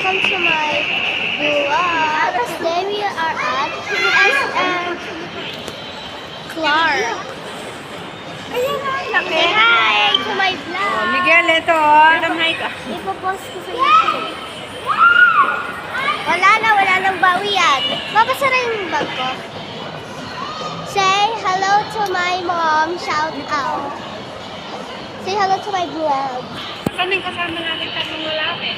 welcome to my vlog. Today we are at SM Clark. Say hi to my vlog. Miguel, ito. Damay ka. Ipopost ko sa YouTube. Wala nang bawi yan. Babasara yung bag ko. Say hello to my mom. Shout out. Say hello to my vlog. Saan yung kasama natin tatlong lalaki?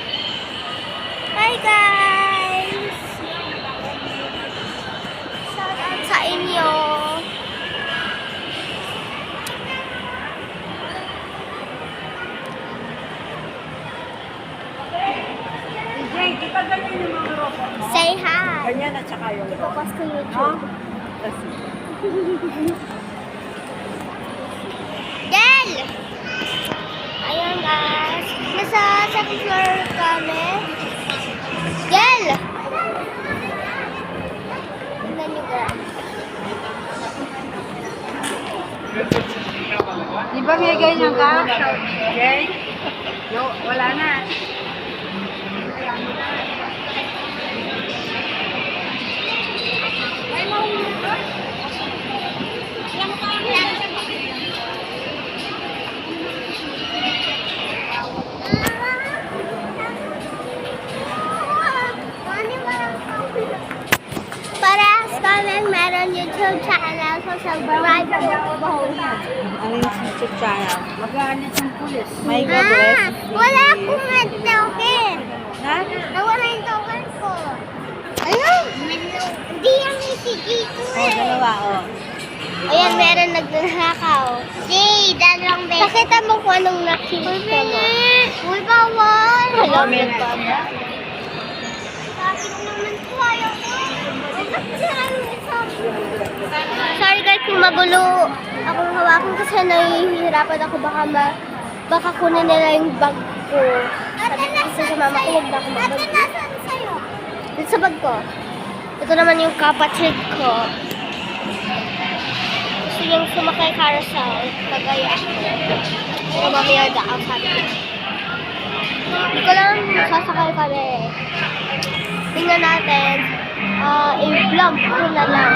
Hi guys! Shout out sa inyo. Jay, kita ganyan yung mga ropa mo. Say hi. Ganyan at saka yung ropa. Ipopost ko YouTube. Del! Ayan guys. Nasa second floor kami. Del! Tingnan nyo guys. Di ba may ganyan ka? Jay? No, wala na. Parehas kami meron YouTube channel, so subscribe po. Ano yung YouTube channel? Mag-aanit yung pulis. May Wala akong token. Ha? Nawala yung token ko. Ayun! Hindi yan si Gito Dalawa, Ayan, meron nagnanakaw. Jay, dalawang beses. Pakita mo kung anong nakikita mo. Uy, bawal! Alam mo pa ba? Sabi ko naman ko, ayaw ko. Sorry guys kung magulo akong hawakan kasi nahihirapan ako baka kunin nila yung bag ko. Sabi ko kasi sa mama ko, huwag na ako magbag. Dito sa bag ko. Ito naman yung kapatid ko. Gusto yung sumakay carousel. Kagaya ako. Pero mamaya daan sabi ko. Hindi ko lang sasakay kami. Tingnan natin. I-vlog ko na lang.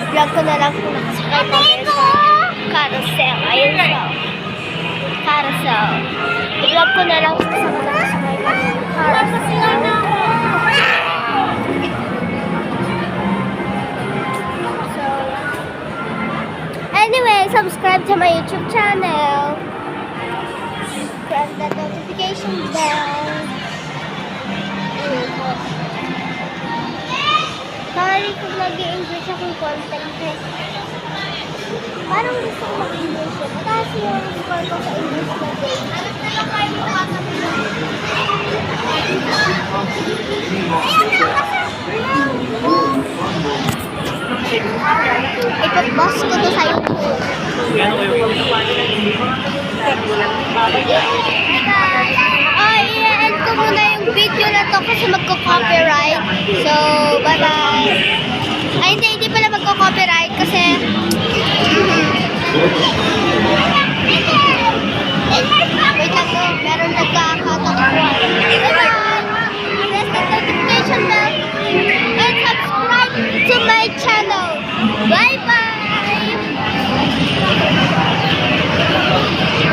I-vlog ko na lang kung nakasakay kami sa carousel. Ayun siya. Carousel. I-vlog ko na lang kung nakasakay kami sa carousel. So, anyway, subscribe to my YouTube channel. Press the notification bell. Sorry kung nag-i-English akong content eh. Parang gusto ko mag-English eh. Mataas yung score ko sa English na day. Alas na lang kayo makakapit lang. Ipag-boss ko to sa YouTube. I-end ko muna yung video na to kasi magko-copyright. So, bye-bye. Ay, hindi pala magko-copyright kasi